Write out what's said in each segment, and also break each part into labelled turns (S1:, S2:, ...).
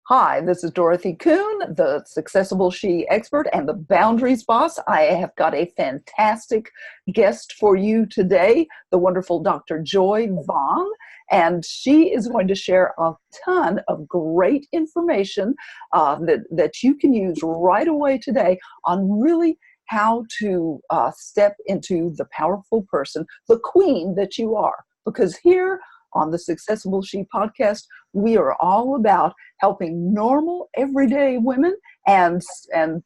S1: Hi, this is Dorothy Kuhn, the SuccessibleSHE expert and the boundaries boss. I have got a fantastic guest for you today, the wonderful Dr. Joy Vaughan, and she is going to share a ton of great information that you can use right away today on really how to step into the powerful person, the queen that you are. Because here on the SuccessibleSHE podcast, we are all about helping normal, everyday women and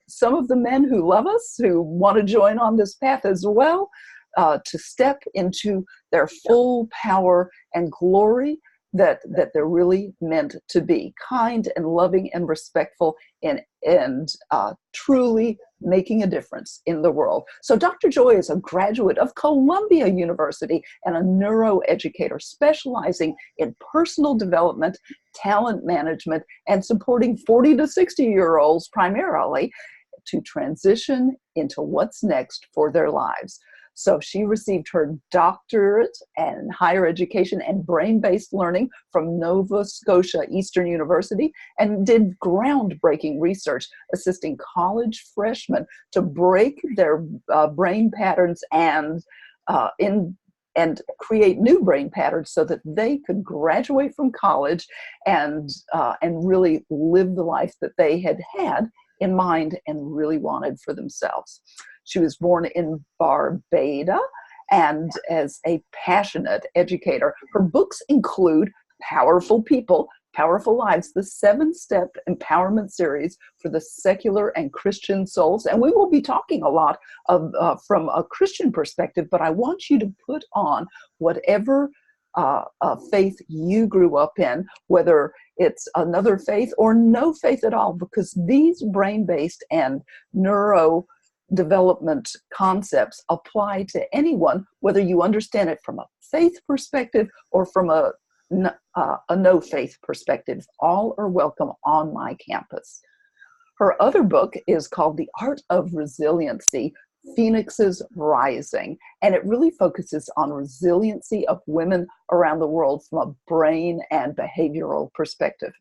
S1: some of the men who love us, who want to join on this path as well, to step into their full power and glory that they're really meant to be, kind and loving and respectful and truly making a difference in the world. So Dr. Joy is a graduate of Columbia University and a neuroeducator specializing in personal development, talent management, and supporting 40 to 60-year-olds primarily to transition into what's next for their lives. So she received her doctorate in higher education and brain-based learning from Nova Scotia Eastern University and did groundbreaking research assisting college freshmen to break their brain patterns and create new brain patterns so that they could graduate from college and really live the life that they had in mind and really wanted for themselves. She was born in Barbadian and as a passionate educator. Her books include Powerful People, Powerful Lives, the 7-step empowerment series for the secular and Christian souls. And we will be talking a lot from a Christian perspective, but I want you to put on whatever faith you grew up in, whether it's another faith or no faith at all, because these brain-based and neuro development concepts apply to anyone, whether you understand it from a faith perspective or from a no faith perspective. All are welcome on my campus. Her other book is called The Art of Resiliency, Phoenixes Rising, and it really focuses on resiliency of women around the world from a brain and behavioral perspective.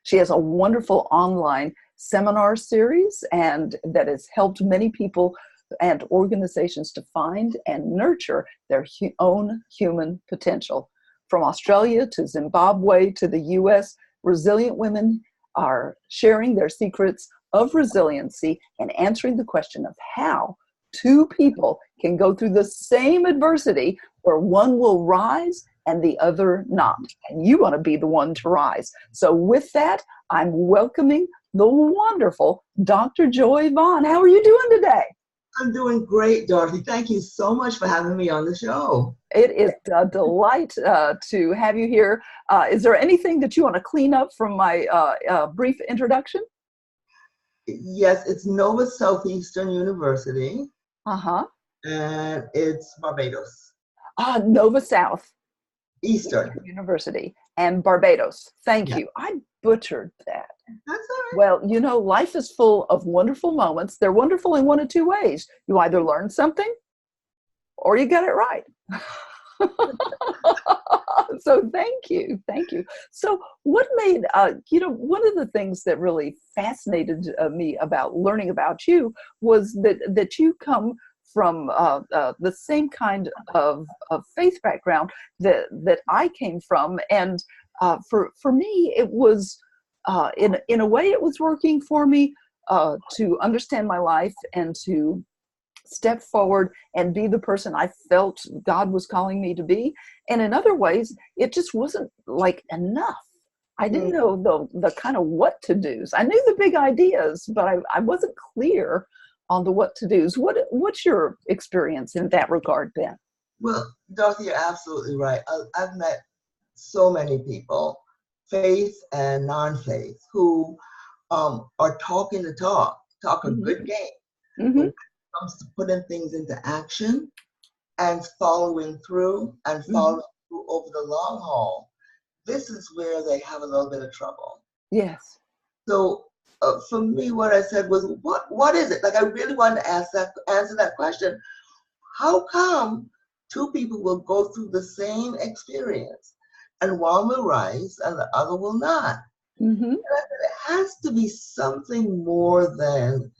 S1: She has a wonderful online seminar series and that has helped many people and organizations to find and nurture their own human potential. From Australia to Zimbabwe to the US, resilient women are sharing their secrets of resiliency and answering the question of how two people can go through the same adversity where one will rise and the other not. And you want to be the one to rise. So with that, I'm welcoming the wonderful Dr. Joy Vaughan. How are you doing today?
S2: I'm doing great, Dorothy. Thank you so much for having me on the show.
S1: It is a delight to have you here. Is there anything that you want to clean up from my brief introduction?
S2: Yes, it's Nova Southeastern University.
S1: Uh-huh.
S2: And it's Barbados.
S1: Nova South
S2: Eastern
S1: University and Barbados. Thank you. I butchered that.
S2: That's all right.
S1: Well, you know, life is full of wonderful moments. They're wonderful in one of two ways. You either learn something or you got it right. So thank you. So what made, one of the things that really fascinated me about learning about you was that you come from the same kind of faith background that I came from. And for me, it was, in a way, it was working for me to understand my life and to step forward and be the person I felt God was calling me to be. And in other ways, it just wasn't like enough. I didn't know the kind of what to do's. I knew the big ideas, but I wasn't clear on the what to do's. What's your experience in that regard, Ben?
S2: Well, Dorothy, you're absolutely right. I've met so many people, faith and non-faith, who are talking the talk a good game.
S1: Mm-hmm.
S2: When it comes to putting things into action and following through through over the long haul, this is where they have a little bit of trouble.
S1: Yes.
S2: So for me, what I said was, what is it? Like, I really wanted to answer that question. How come two people will go through the same experience and one will rise and the other will not?
S1: Mm-hmm.
S2: It has to be something more than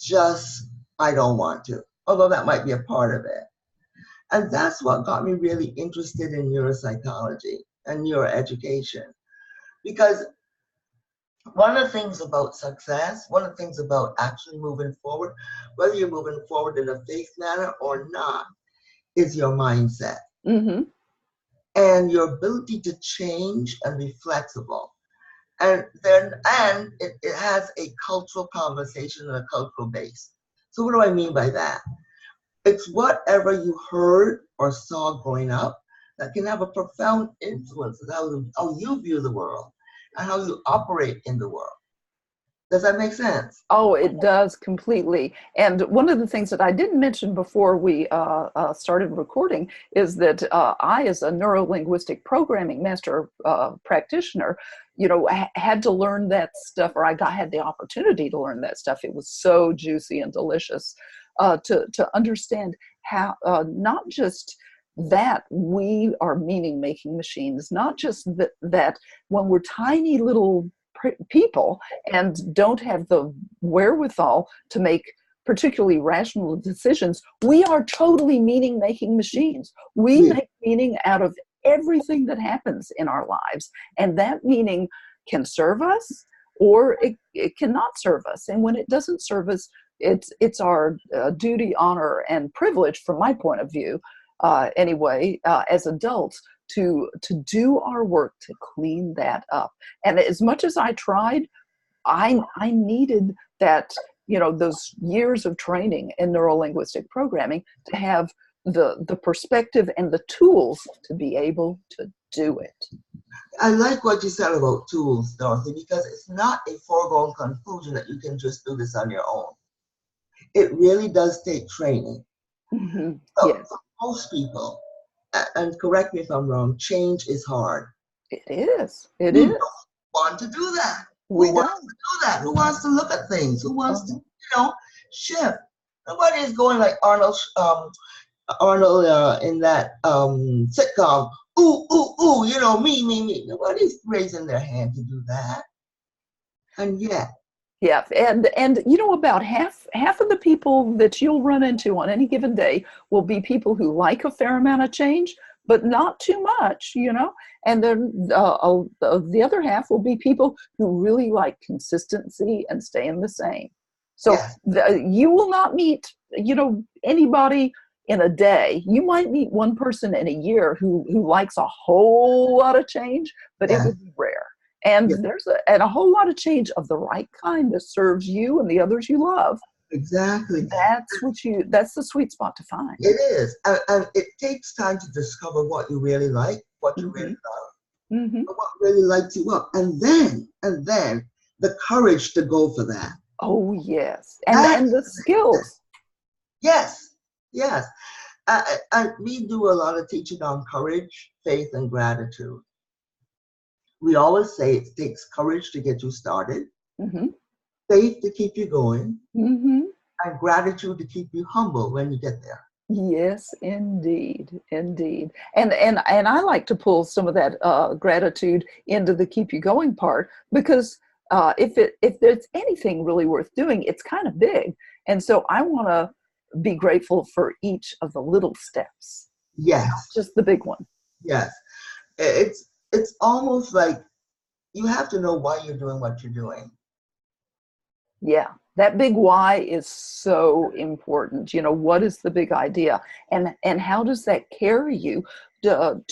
S2: just, I don't want to, although that might be a part of it. And that's what got me really interested in neuropsychology and neuroeducation. Because one of the things about success, one of the things about actually moving forward, whether you're moving forward in a faith manner or not, is your mindset.
S1: Mm-hmm.
S2: And your ability to change and be flexible. And it has a cultural conversation and a cultural base. So what do I mean by that? It's whatever you heard or saw growing up that can have a profound influence on how you view the world and how you operate in the world. Does that make sense?
S1: Oh, it does completely. And one of the things that I didn't mention before we started recording is that I, as a neuro-linguistic programming master practitioner, had to learn that stuff, or had the opportunity to learn that stuff. It was so juicy and delicious to understand how not just that we are meaning-making machines, not just that when we're tiny little people and don't have the wherewithal to make particularly rational decisions, we are totally meaning-making machines. We make meaning out of everything that happens in our lives, and that meaning can serve us or it cannot serve us. And when it doesn't serve us, it's our duty, honor, and privilege, from my point of view, anyway, as adults, to do our work to clean that up. And as much as I tried, I needed that, those years of training in neuro-linguistic programming to have the perspective and the tools to be able to do it.
S2: I like what you said about tools, Dorothy, because it's not a foregone conclusion that you can just do this on your own. It really does take training.
S1: Mm-hmm.
S2: So
S1: Yes.
S2: for most people, and correct me if I'm wrong, change is hard.
S1: It is. It
S2: We
S1: is.
S2: don't want to do that.
S1: We
S2: Who
S1: don't.
S2: wants to do that? Who wants to look at things? Who wants to, shift? Nobody is going like Arnold in that sitcom. Ooh, ooh, ooh, me. Nobody's raising their hand to do that. And yet.
S1: Yeah, and about half of the people that you'll run into on any given day will be people who like a fair amount of change, but not too much, and then the other half will be people who really like consistency and staying the same. So
S2: Yes.
S1: You will not meet, anybody in a day. You might meet one person in a year who likes a whole lot of change, but it would be rare. And there's a whole lot of change of the right kind that serves you and the others you love.
S2: Exactly.
S1: That's the sweet spot to find.
S2: It is. And it takes time to discover what you really like, what you really love, and what really lights you up. And then the courage to go for that.
S1: Oh, yes. And the skills.
S2: Yes. We do a lot of teaching on courage, faith, and gratitude. We always say it takes courage to get you started, faith to keep you going, and gratitude to keep you humble when you get there. Yes,
S1: indeed. And I like to pull some of that gratitude into the keep you going part, because if there's anything really worth doing, it's kind of big. And so I want to be grateful for each of the little steps.
S2: Yes.
S1: Not just the big one.
S2: Yes. It's almost like you have to know why you're doing what you're doing.
S1: Yeah, that big why is so important. What is the big idea, and how does that carry you to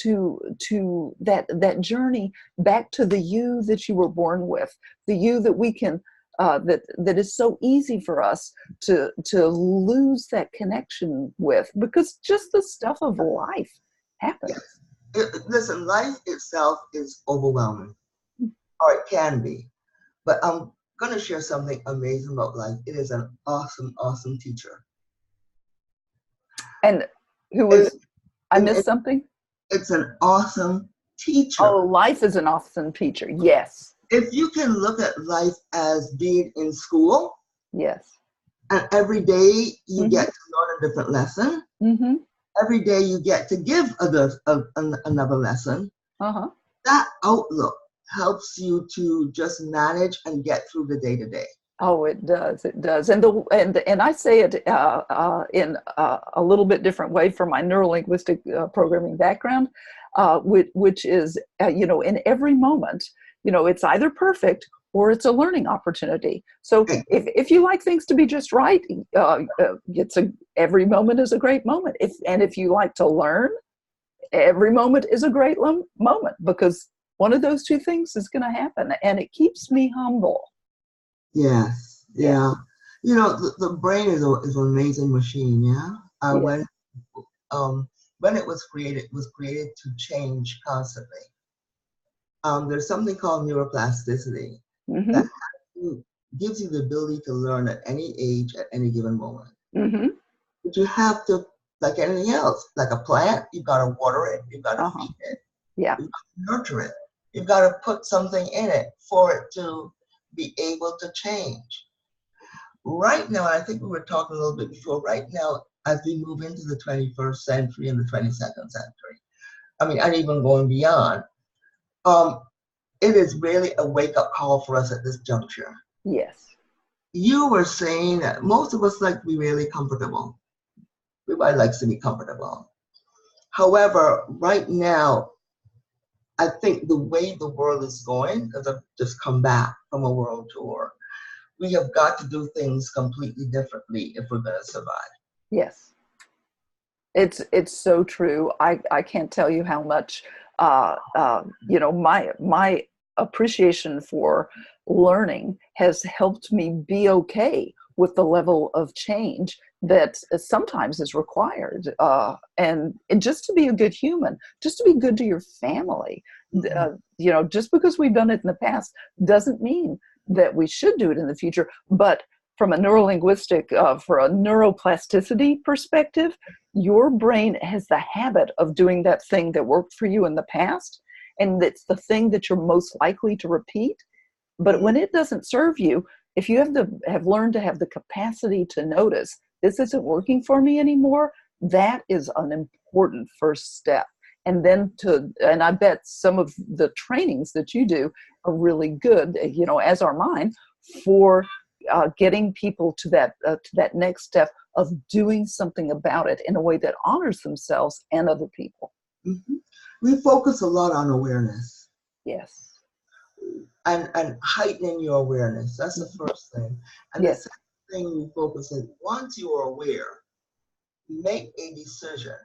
S1: that journey back to the you that you were born with, the you that we can that is so easy for us to lose that connection with, because just the stuff of life happens.
S2: Listen, life itself is overwhelming, or it can be. But I'm going to share something amazing about life. It is an awesome, awesome teacher.
S1: And I missed something?
S2: It's an awesome teacher.
S1: Oh, life is an awesome teacher. Yes.
S2: If you can look at life as being in school.
S1: Yes.
S2: And every day you get to learn a different lesson. Every day you get to give others another lesson. That outlook helps you to just manage and get through the day to day.
S1: Oh, it does. It does. And I say it in a little bit different way from my neurolinguistic programming background, which is, in every moment, it's either perfect or it's a learning opportunity. So if you like things to be just right, every moment is a great moment. If you like to learn, every moment is a great moment, because one of those two things is going to happen, and it keeps me humble.
S2: Yes, yeah. The brain is an amazing machine, yeah?
S1: Yes.
S2: When it was created to change constantly. There's something called neuroplasticity
S1: Mm-hmm.
S2: that gives you the ability to learn at any age, at any given moment.
S1: Mm-hmm.
S2: But you have to, like anything else, like a plant, you've got to water it, you've got to feed it,
S1: Yeah.
S2: you've got to nurture it, you've got to put something in it for it to be able to change. Right now, I think we were talking a little bit before, right now, as we move into the 21st century and the 22nd century, and even going beyond, it is really a wake-up call for us at this juncture.
S1: Yes.
S2: You were saying that most of us like to be really comfortable. Everybody likes to be comfortable. However, right now, I think the way the world is going, because I've just come back from a world tour, we have got to do things completely differently if we're going to survive.
S1: Yes. It's so true. I can't tell you how much, my appreciation for learning has helped me be okay with the level of change that sometimes is required, and just to be a good human, just to be good to your family. Just because we've done it in the past doesn't mean that we should do it in the future. But from a neurolinguistic, for a neuroplasticity perspective, your brain has the habit of doing that thing that worked for you in the past, and it's the thing that you're most likely to repeat. But when it doesn't serve you, if you have learned to have the capacity to notice, this isn't working for me anymore, that is an important first step. And then and I bet some of the trainings that you do are really good, as are mine, for getting people to that next step of doing something about it in a way that honors themselves and other people.
S2: Mm-hmm. We focus a lot on awareness.
S1: Yes.
S2: And heightening your awareness. That's the first thing. And
S1: yes.
S2: The second thing we focus on, once you are aware, make a decision.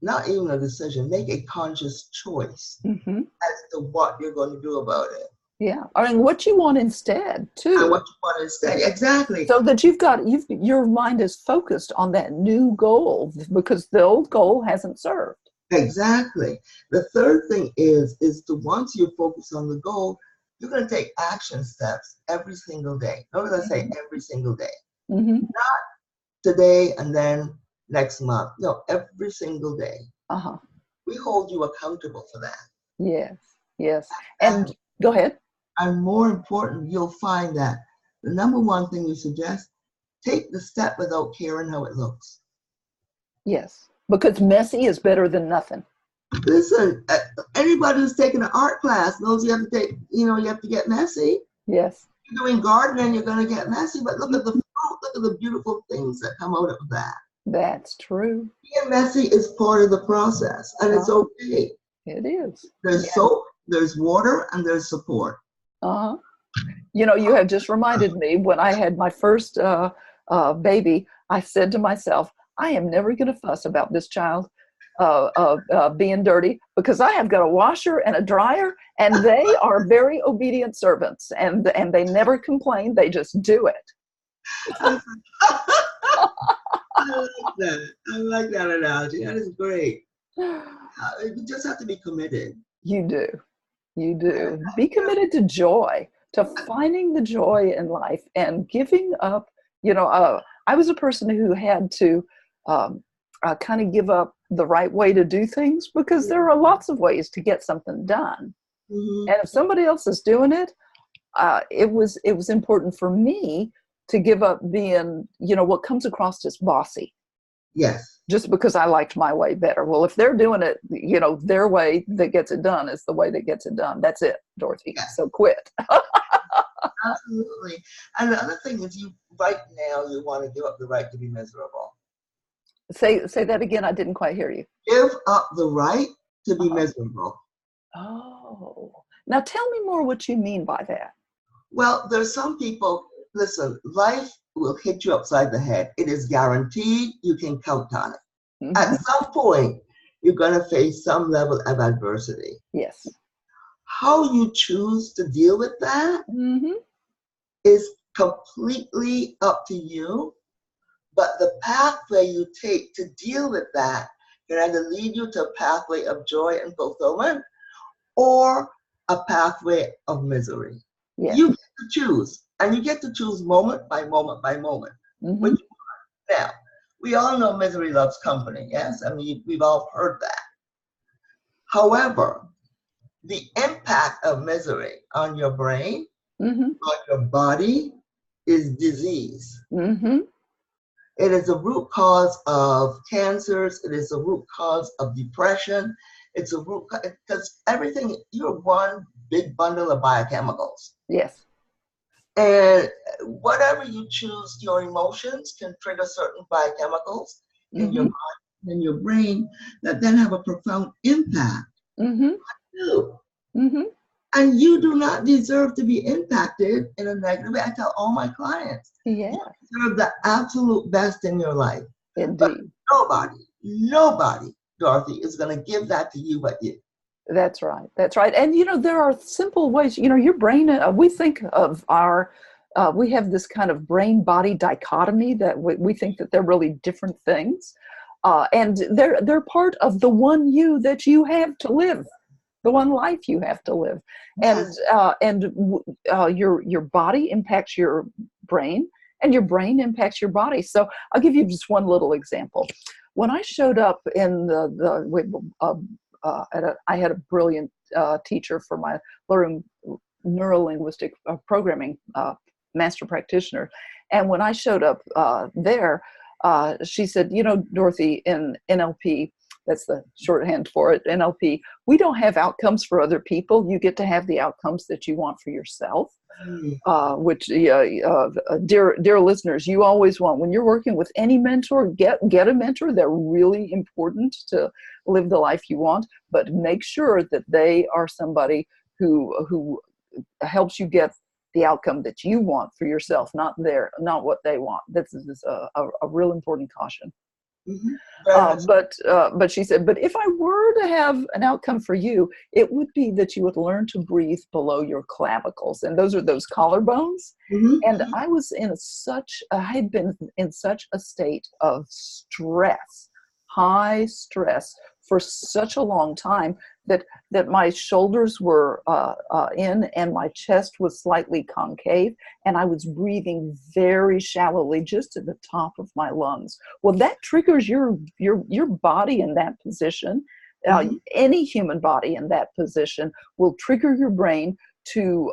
S2: Not even a decision, make a conscious choice as to what you're going to do about it.
S1: Yeah. What you want instead, too.
S2: And what you want instead, exactly.
S1: So that your mind is focused on that new goal, because the old goal hasn't served.
S2: Exactly. The third thing is to, once you focus on the goal, you're going to take action steps every single day. Notice I say every single day. Not today and then next month. No, every single day. We hold you accountable for that.
S1: Yes. And go ahead.
S2: And more important, you'll find that the number one thing we suggest, take the step without caring how it looks.
S1: Yes, because messy is better than nothing.
S2: Listen, anybody who's taking an art class knows you have to get messy.
S1: Yes.
S2: You're doing gardening, you're going to get messy, but look at the fruit, look at the beautiful things that come out of that.
S1: That's true.
S2: Being messy is part of the process, and it's okay.
S1: It is.
S2: There's soap, there's water, and there's support.
S1: You have just reminded me, when I had my first baby, I said to myself, I am never going to fuss about this child being dirty, because I have got a washer and a dryer, and they are very obedient servants, and they never complain. They just do it.
S2: I like that analogy. That is great. You just have to be committed.
S1: You do. Be committed to joy, to finding the joy in life and giving up. I was a person who had to kind of give up the right way to do things, because there are lots of ways to get something done. And if somebody else is doing it, it was important for me to give up being, what comes across as bossy.
S2: Yes.
S1: just because I liked my way better. Well, if they're doing it, their way that gets it done is the way that gets it done. That's it, Dorothy.
S2: Yes.
S1: So quit.
S2: Absolutely. And the other thing is, right now you want to give up the right to be miserable.
S1: Say that again. I didn't quite hear you.
S2: Give up the right to be miserable.
S1: Oh, now tell me more what you mean by that.
S2: Well, there's some people, listen, life will hit you upside the head. It is guaranteed. You can count on it.
S1: Mm-hmm.
S2: At some point, you're going to face some level of adversity.
S1: Yes.
S2: How you choose to deal with that is completely up to you. But the pathway you take to deal with that can either lead you to a pathway of joy and fulfillment or a pathway of misery.
S1: Yes.
S2: You get to choose, and you get to choose moment by moment by moment.
S1: Mm-hmm.
S2: Now, we all know misery loves company, yes? I mean, we've all heard that. However, the impact of misery on your brain, on your body, is disease.
S1: Mm-hmm.
S2: It is a root cause of cancers. It is a root cause of depression. It's a root cause, because everything, you're one big bundle of biochemicals.
S1: Yes.
S2: And whatever you choose, your emotions can trigger certain biochemicals in your mind, in your brain, that then have a profound impact on you. And you do not deserve to be impacted in a negative way. I tell all my clients, you deserve the absolute best in your life.
S1: Indeed.
S2: But nobody, Dorothy, is going to give that to you but you.
S1: That's right. That's right. And, there are simple ways, your brain, we think of we have this kind of brain-body dichotomy that we think that they're really different things. And they're part of the one you that you have to live, the one life you have to live.
S2: Yes.
S1: And your body impacts your brain, and your brain impacts your body. So I'll give you just one little example. When I showed up in I had a brilliant teacher for my neuro-linguistic programming master practitioner. And when I showed up there, she said, Dorothy, in NLP, that's the shorthand for it, NLP, we don't have outcomes for other people. You get to have the outcomes that you want for yourself. Which, dear listeners, you always want, when you're working with any mentor, get a mentor. They're really important to live the life you want, but make sure that they are somebody who helps you get the outcome that you want for yourself, not what they want. This is a real important caution. But she said, but if I were to have an outcome for you, it would be that you would learn to breathe below your clavicles. And those are those collarbones. And I had been in such a state of stress, high stress, for such a long time that my shoulders were in and my chest was slightly concave, and I was breathing very shallowly, just at the top of my lungs. Well, that triggers your body in that position. Any human body in that position will trigger your brain to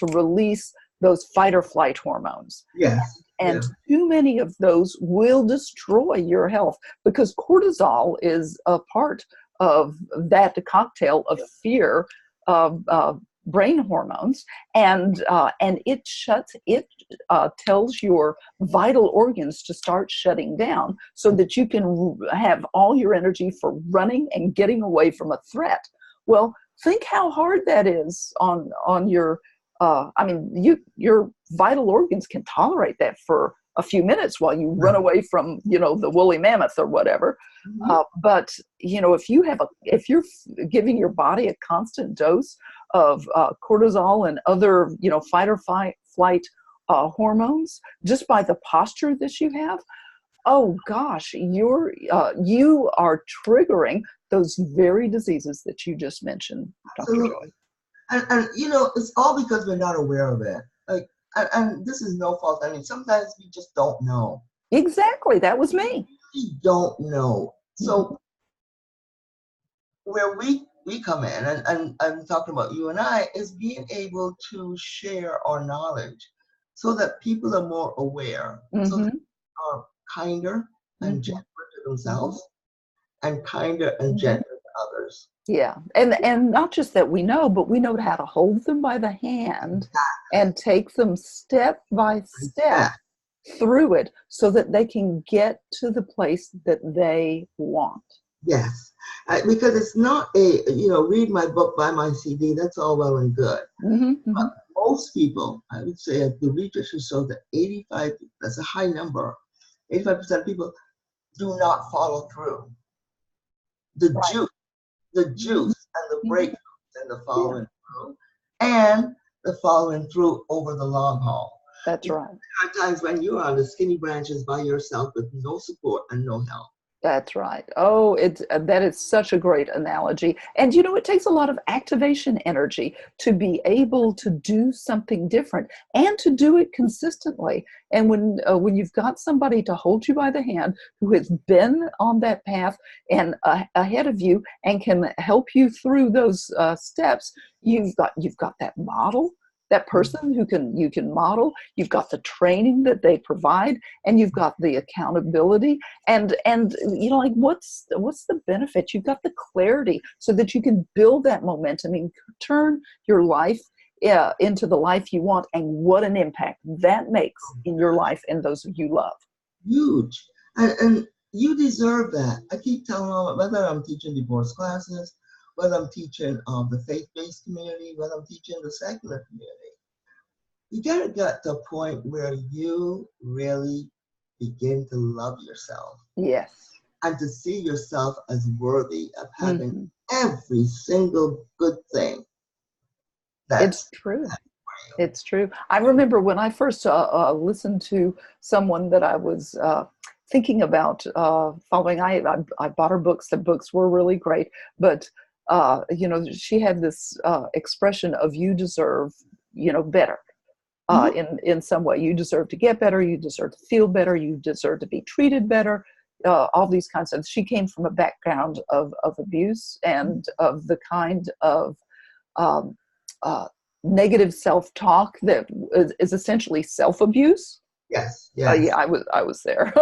S1: release those fight or flight hormones.
S2: Yes.
S1: And too many of those will destroy your health, because cortisol is a part of that cocktail of fear of brain hormones, and it tells your vital organs to start shutting down so that you can have all your energy for running and getting away from a threat. Well, think how hard that is on your your vital organs can tolerate that for a few minutes while you run away from, the woolly mammoth or whatever. But if you're giving your body a constant dose of cortisol and other, fight or flight hormones, just by the posture that you have, oh gosh, you are triggering those very diseases that you just mentioned, Dr. Joy.
S2: And it's all because we're not aware of it. And this is no fault. I mean, sometimes we just don't know.
S1: Exactly. That was me.
S2: We don't know. So where we come in, and I'm talking about you and I, is being able to share our knowledge so that people are more aware, so that they are kinder and gentler to themselves and kinder and gentler to others.
S1: Yeah. And not just that we know, but we know how to hold them by the hand and take them step by step through it so that they can get to the place that they want.
S2: Yes, because it's not read my book, buy my CD, that's all well and good. But most people, I would say, the research has shown that 85, that's a high number, 85% of people do not follow through. The juice and the breakthroughs and the following through, and the following through over the long haul.
S1: That's right.
S2: There are times when you're on the skinny branches by yourself with no support and no help.
S1: That's right. Oh, that is such a great analogy. And, it takes a lot of activation energy to be able to do something different and to do it consistently. And when you've got somebody to hold you by the hand who has been on that path and ahead of you and can help you through those steps, you've got that model. That person you can model, you've got the training that they provide, and you've got the accountability, and like what's the benefit? You've got the clarity so that you can build that momentum and turn your life into the life you want, and what an impact that makes in your life and those you love.
S2: Huge, and you deserve that. I keep telling them, whether I'm teaching divorce classes, whether I'm teaching the faith-based community, whether I'm teaching the secular community, you gotta get to a point where you really begin to love yourself.
S1: Yes.
S2: And to see yourself as worthy of having every single good thing.
S1: It's true. It's true. I remember when I first listened to someone that I was thinking about following. I bought her books. The books were really great, but she had this expression of you deserve, better. In some way, you deserve to get better, you deserve to feel better, you deserve to be treated better, all these kinds of. She came from a background of abuse and of the kind of negative self-talk that is essentially self-abuse.
S2: Yes.
S1: Yeah, I was there,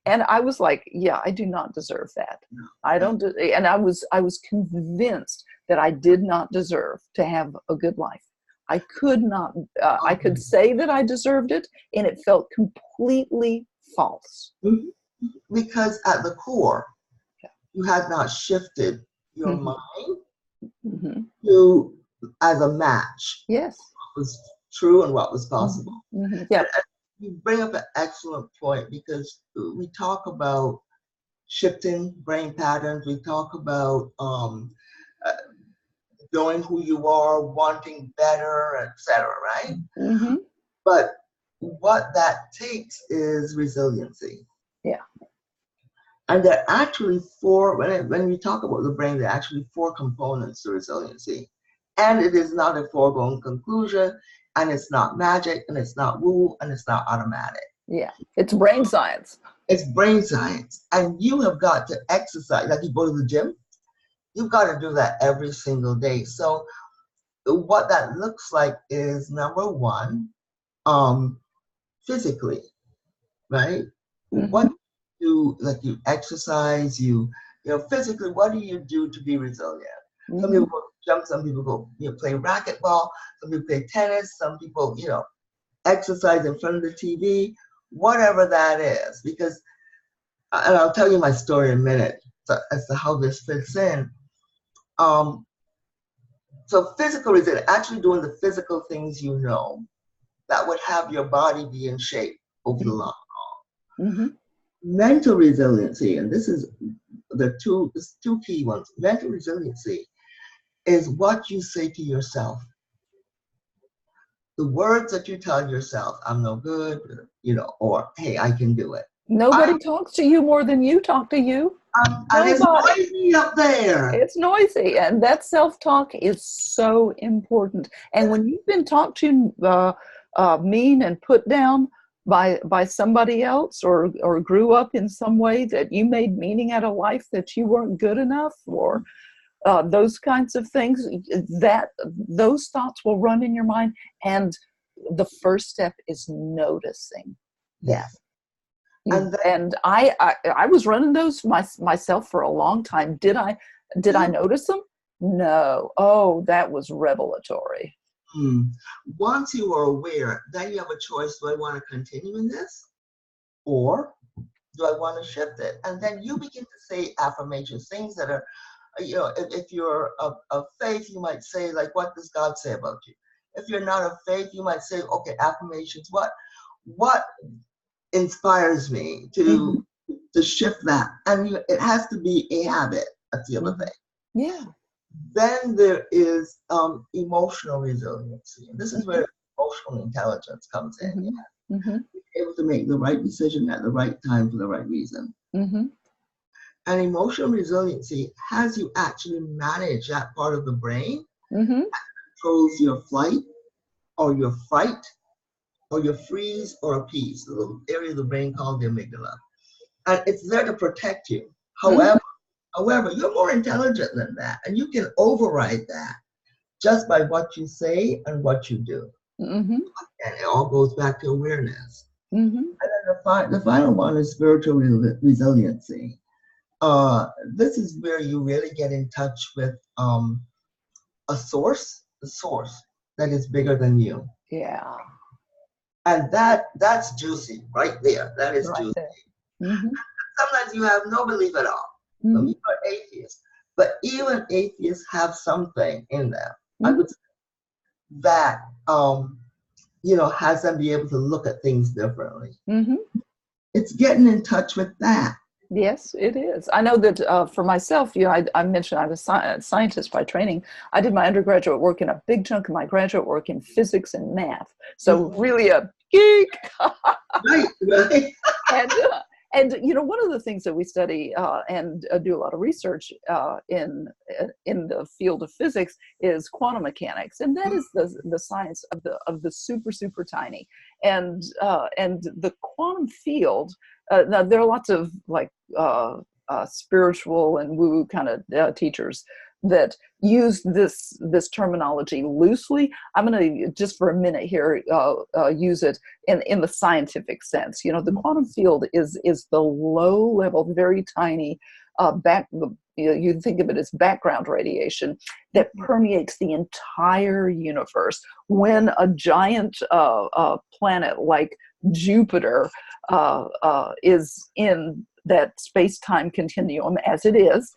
S1: and I was like, yeah, I do not deserve that.
S2: No.
S1: I don't, and I was convinced that I did not deserve to have a good life. I could not. I could say that I deserved it, and it felt completely false.
S2: Because at the core, you had not shifted your mind to as a match.
S1: Yes,
S2: what was true and what was possible.
S1: Yeah.
S2: And you bring up an excellent point, because we talk about shifting brain patterns. We talk about knowing who you are, wanting better, etc. Right? But what that takes is resiliency.
S1: Yeah.
S2: And there are actually when we talk about the brain, there are actually 4 components to resiliency. And it is not a foregone conclusion, and it's not magic, and it's not woo, and it's not automatic.
S1: Yeah, it's brain science.
S2: It's brain science. And you have got to exercise. Like you go to the gym, you've got to do that every single day. So what that looks like is, number one, physically, right? What do, like, you exercise, physically, what do you do to be resilient? Some people go jump, some people go play racquetball, some people play tennis, some people exercise in front of the TV, whatever that is. Because, and I'll tell you my story in a minute as to how this fits in. So physical resilience, actually doing the physical things that would have your body be in shape over the long haul. Mental resiliency, and this is two key ones. Mental resiliency is what you say to yourself. The words that you tell yourself, I'm no good, or hey, I can do it.
S1: Nobody talks to you more than you talk to you.
S2: And it's noisy up there.
S1: It's noisy, and that self-talk is so important. And when you've been talked to mean and put down by somebody else, or grew up in some way that you made meaning out of life that you weren't good enough, or those kinds of things, those thoughts will run in your mind. And the first step is noticing.
S2: Yes. And then,
S1: And I was running those myself for a long time. Did I notice them? No. Oh, that was revelatory.
S2: once you are aware, then you have a choice. Do I want to continue in this? Or do I want to shift it? And then you begin to say affirmations, things that are, if you're of faith, you might say, like, what does God say about you? If you're not of faith, you might say, okay, affirmations. What inspires me to shift that? And it has to be a habit. That's the other thing.
S1: Yeah.
S2: Then there is emotional resiliency. And this is where emotional intelligence comes in. Able to make the right decision at the right time for the right reason. And emotional resiliency has you actually manage that part of the brain that controls your flight or your fight or your freeze or appease, the little area of the brain called the amygdala. And it's there to protect you. However, you're more intelligent than that, and you can override that just by what you say and what you do. And it all goes back to awareness. And then the final one is spiritual resiliency. This is where you really get in touch with the source that is bigger than you.
S1: Yeah.
S2: And that's juicy right there. That is juicy. Sometimes you have no belief at all. So you are atheist. But even atheists have something in them, I would say, that has them be able to look at things differently. It's getting in touch with that.
S1: Yes, it is. I know that for myself, I mentioned I was a scientist by training. I did my undergraduate work, and a big chunk of my graduate work in physics and math. So really a geek.
S2: Right.
S1: And one of the things that we study and do a lot of research in the field of physics is quantum mechanics, and that is the science of the super tiny, and the quantum field. Now there are lots of spiritual and woo kind of teachers that use this terminology loosely. I'm going to just for a minute here use it in the scientific sense. The quantum field is the low level, very tiny you think of it as background radiation that permeates the entire universe. When a giant planet like Jupiter is in that space-time continuum, as it is,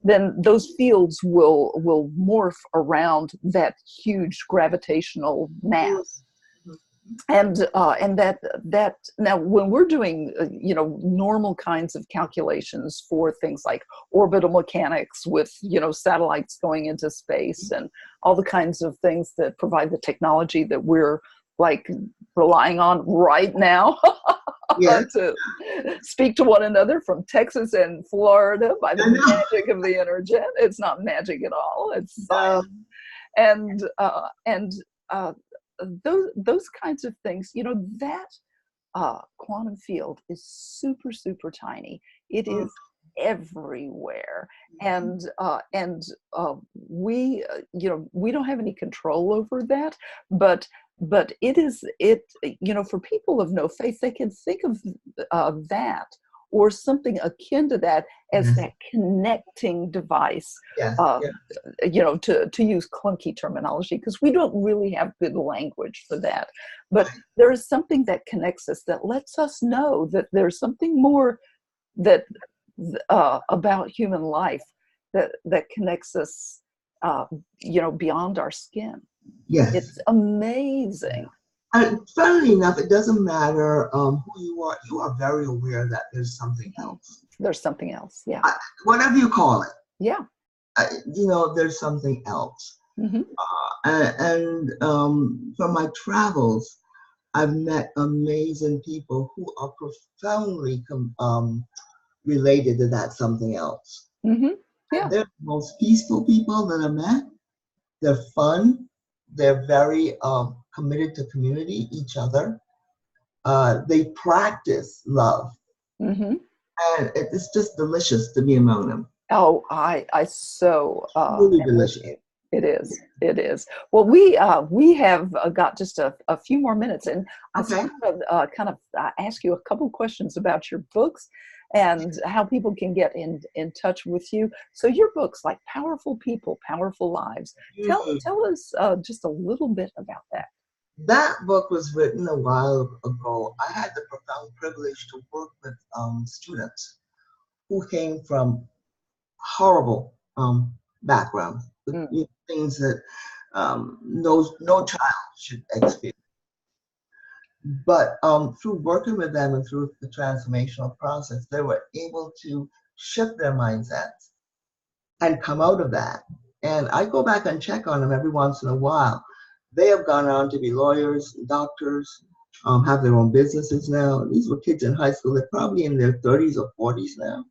S1: then those fields will morph around that huge gravitational mass. And that now when we're doing normal kinds of calculations for things like orbital mechanics with satellites going into space and all the kinds of things that provide the technology that we're relying on right now to speak to one another from Texas and Florida by the magic of the internet. It's not magic at all. It's science. And those kinds of things, that quantum field is super tiny. It is everywhere, and we don't have any control over that, but for people of no faith, they can think of that or something akin to that as that connecting device, to use clunky terminology, because we don't really have good language for that. But there is something that connects us, that lets us know that there's something more that about human life that connects us, beyond our skin.
S2: Yes.
S1: It's amazing.
S2: And funnily enough, it doesn't matter who you are. You are very aware that there's something else.
S1: There's something else, yeah.
S2: Whatever you call it.
S1: Yeah.
S2: There's something else. And from my travels, I've met amazing people who are profoundly related to that something else.
S1: Yeah.
S2: They're the most peaceful people that I've met. They're fun. They're very committed to community, each other. They practice love. And it's just delicious to be among them.
S1: Oh, I so
S2: really delicious.
S1: It is. It is. Well, we have got just a few more minutes, and I
S2: Okay.
S1: want to kind of ask you a couple questions about your books and how people can get in touch with you. So your books, like Powerful People, Powerful Lives. Tell us just a little bit about that.
S2: That book was written a while ago. I had the profound privilege to work with students who came from horrible backgrounds, with
S1: Mm.
S2: things that no child should experience. But through working with them and through the transformational process, they were able to shift their mindsets and come out of that. And I go back and check on them every once in a while. They have gone on to be lawyers, doctors, have their own businesses now. These were kids in high school. They're probably in their 30s or 40s now.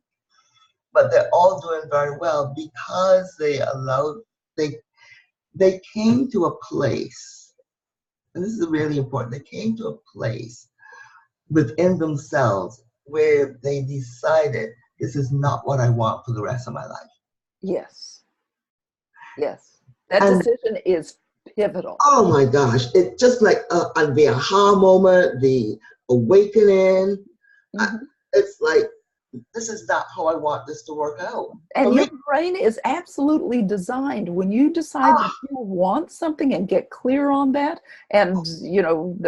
S2: But they're all doing very well because they came to a place, and this is really important, they came to a place within themselves where they decided, this is not what I want for the rest of my life.
S1: Yes. Yes. That
S2: And
S1: decision is pivotal.
S2: oh my gosh, it's just like the aha moment, the awakening.
S1: Mm-hmm.
S2: It's like, this is not how I want this to work out.
S1: And your brain is absolutely designed when you decide that you want something and get clear on that. And,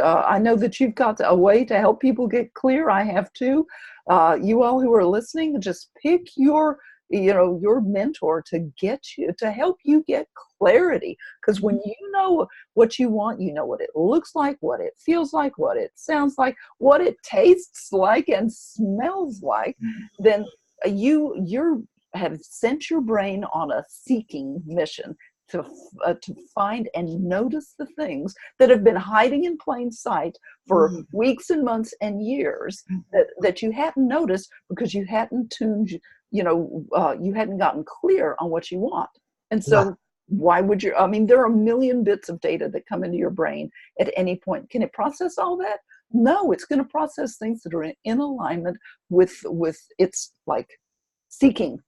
S1: I know that you've got a way to help people get clear. I have too. You all who are listening, just pick your mentor to help you get clarity. Because when you know what you want, you know what it looks like, what it feels like, what it sounds like, what it tastes like and smells like, then you have sent your brain on a seeking mission to find and notice the things that have been hiding in plain sight for weeks and months and years that you hadn't noticed because you hadn't tuned, you hadn't gotten clear on what you want. And so why would you, there are a million bits of data that come into your brain at any point. Can it process all that? No, it's going to process things that are in alignment with its like seeking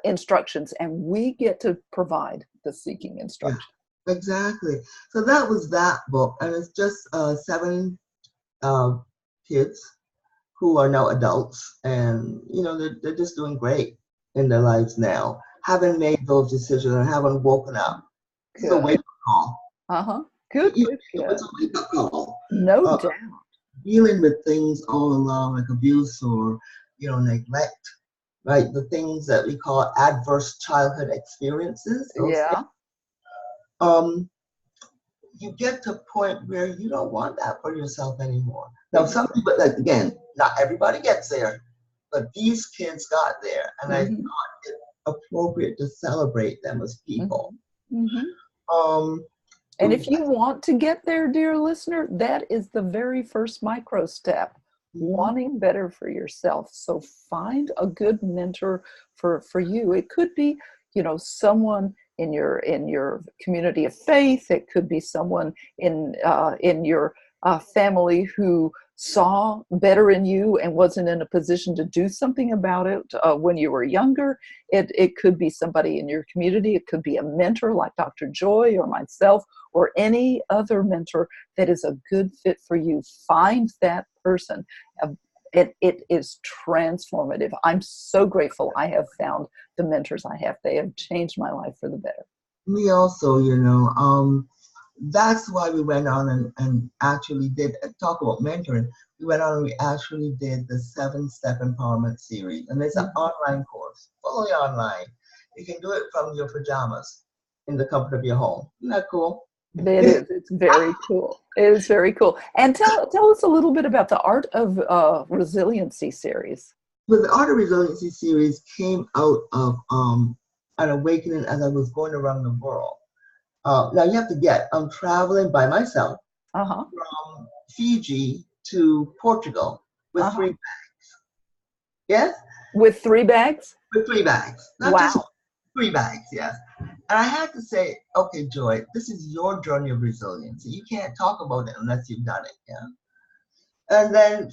S1: instructions, and we get to provide the seeking instruction.
S2: Yeah, exactly. So that was that book, and it's just 7 kids who are now adults, and they're just doing great in their lives now, having made those decisions and having woken up. It's a wake-up call.
S1: Good.
S2: It's a wake-up call.
S1: No doubt.
S2: Dealing with things all along, like abuse or neglect, right? The things that we call adverse childhood experiences.
S1: Yeah.
S2: You get to a point where you don't want that for yourself anymore. Now, some people, like, again, not everybody gets there, but these kids got there, and I thought it appropriate to celebrate them as people.
S1: And if you want to get there, dear listener, that is the very first micro step. Wanting better for yourself. So find a good mentor for you. It could be, someone in your community of faith. It could be someone in your family who saw better in you and wasn't in a position to do something about it when you were younger. It could be somebody in your community. It could be a mentor like Dr. Joy or myself or any other mentor that is a good fit for you. Find that person. It is transformative. I'm so grateful I have found the mentors I have. They have changed my life for the better.
S2: Me also, that's why we went on and actually did talk about mentoring. We went on and we actually did the 7-Step Empowerment Series. And it's an online course, fully online. You can do it from your pajamas in the comfort of your home. Isn't that cool?
S1: It is. It's very cool. It is very cool. And tell us a little bit about the Art of Resiliency series.
S2: Well, the Art of Resiliency series came out of an awakening as I was going around the world. Now you have to get, I'm traveling by myself from Fiji to Portugal with 3 bags. Yes?
S1: With 3 bags?
S2: With 3 bags. Not just 3 bags, yes. And I had to say, okay, Joy, this is your journey of resilience. You can't talk about it unless you've done it, yeah? And then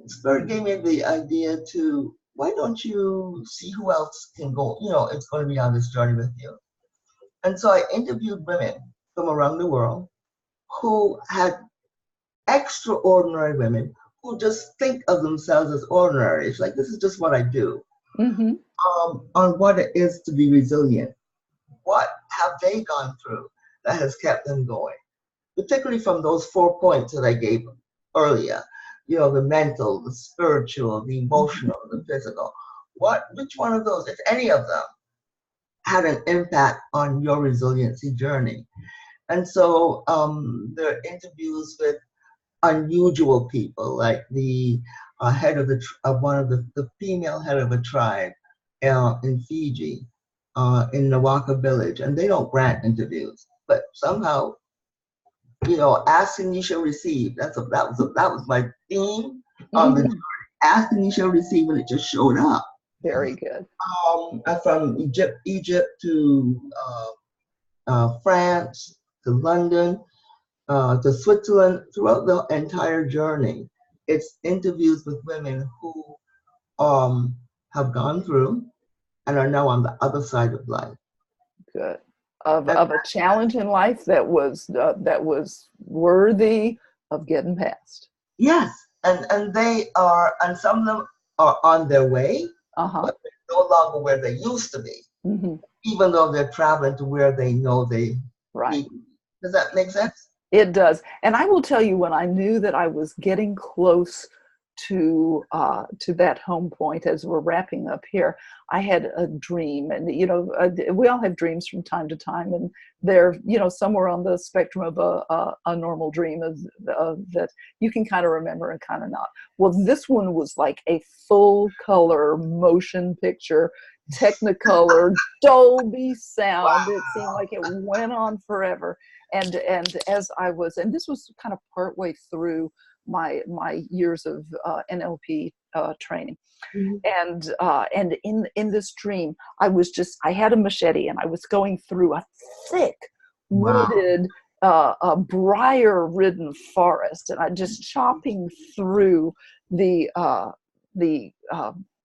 S2: Spirit gave me the idea to, why don't you see who else can go, it's going to be on this journey with you. And so I interviewed women from around the world who had extraordinary women who just think of themselves as ordinary. It's like, this is just what I do.
S1: Mm-hmm.
S2: On what it is to be resilient. What have they gone through that has kept them going? Particularly from those 4 points that I gave earlier. You know, the mental, the spiritual, the emotional, the physical. Which one of those, if any of them, had an impact on your resiliency journey? And so there are interviews with unusual people, like the head of one of the female head of a tribe in Fiji, in Nawaka village, and they don't grant interviews, but somehow, you know, ask and you shall receive. That was my theme on the ask and you shall receive, and it just showed up.
S1: Very good.
S2: From Egypt to France to London to Switzerland, throughout the entire journey, it's interviews with women who have gone through and are now on the other side of life.
S1: Good. Of a challenge in life that was worthy of getting past.
S2: Yes, and they are, and some of them are on their way, but they're no longer where they used to be, even though they're traveling to where they know they need. Does that make sense?
S1: It does. And I will tell you, when I knew that I was getting close to that home point, as we're wrapping up here, I had a dream. And, you know, we all have dreams from time to time, and they're, you know, somewhere on the spectrum of a normal dream that you can kind of remember and kind of not. Well, this one was like a full color motion picture, Technicolor, Dolby sound. Wow. It seemed like it went on forever. And as I was, and this was kind of partway through my years of NLP training, and in this dream, I had a machete and I was going through a thick, wooded, briar-ridden forest, and I just chopping through the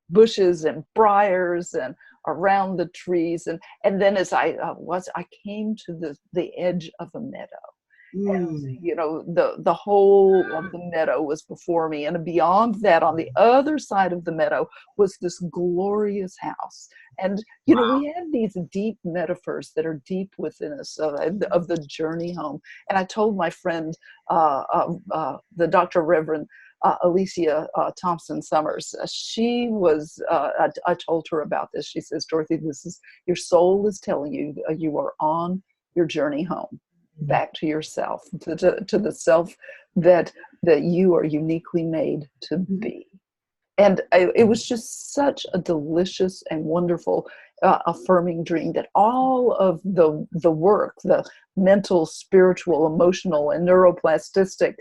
S1: bushes and briars and around the trees, and then as I came to the edge of a meadow. And, you know, the whole of the meadow was before me, and beyond that, on the other side of the meadow, was this glorious house. And, you know, we have these deep metaphors that are deep within us of the journey home. And I told my friend, the Dr. Reverend Alicia Thompson Summers, she was, I told her about this. She says, Dorothy, your soul is telling you you are on your journey home, back to yourself, to the self that you are uniquely made to be. And it was just such a delicious and wonderful, affirming dream, that all of the work, the mental, spiritual, emotional, and neuroplastic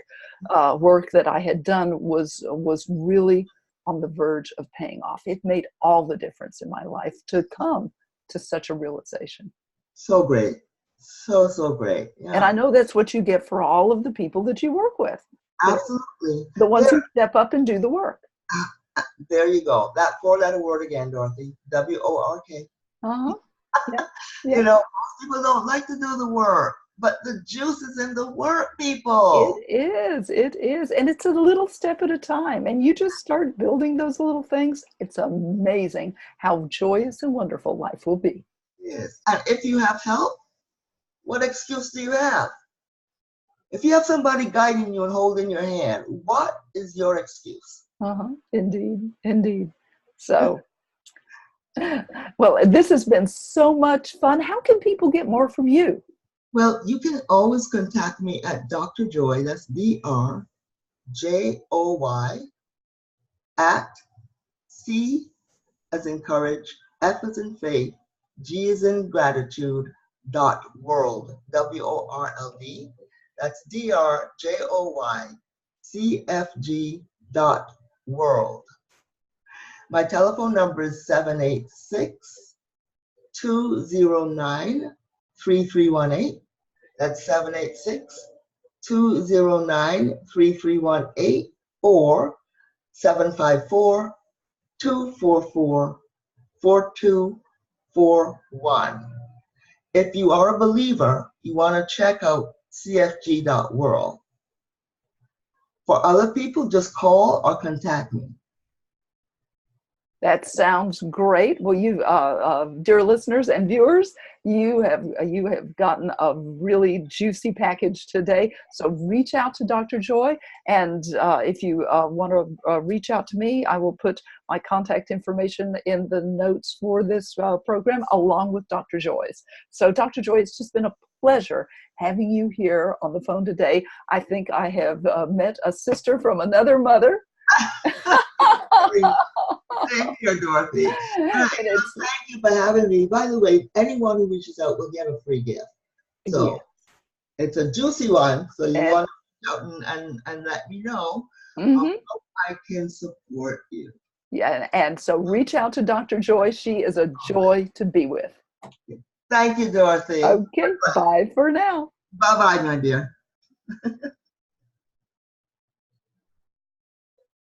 S1: work that I had done was really on the verge of paying off. It made all the difference in my life to come to such a realization.
S2: So great. So great. Yeah.
S1: And I know that's what you get for all of the people that you work with.
S2: Absolutely.
S1: The ones who step up and do the work.
S2: There you go. That 4-letter word again, Dorothy. WORK.
S1: Yeah.
S2: You know, most people don't like to do the work, but the juice is in the work, people.
S1: It is. And it's a little step at a time. And you just start building those little things. It's amazing how joyous and wonderful life will be.
S2: Yes. And if you have help, what excuse do you have? If you have somebody guiding you and holding your hand, what is your excuse?
S1: Indeed. So, well, this has been so much fun. How can people get more from you?
S2: Well, you can always contact me at Dr. Joy, that's DrJoy, at C as in courage, F as in faith, G as in gratitude, .world, WORLD. That's DrJoyCFG.world. My telephone number is 786-209-3318. That's 786-209-3318 or 754-244-4241. if you are a believer, you want to check out cfg.world. For other people, just call or contact me.
S1: That sounds great. Well, you, dear listeners and viewers, you have gotten a really juicy package today. So reach out to Dr. Joy, and if you want to reach out to me, I will put my contact information in the notes for this program, along with Dr. Joy's. So, Dr. Joy, it's just been a pleasure having you here on the phone today. I think I have met a sister from another mother.
S2: Thank you, Dorothy. Thank you for having me. By the way, anyone who reaches out will get a free gift. So it's a juicy one. So you want to reach out and let me know how I can support you.
S1: Yeah, and so reach out to Dr. Joy. She is a joy to be with.
S2: Thank you, Dorothy.
S1: Okay, bye for now.
S2: Bye-bye, my dear.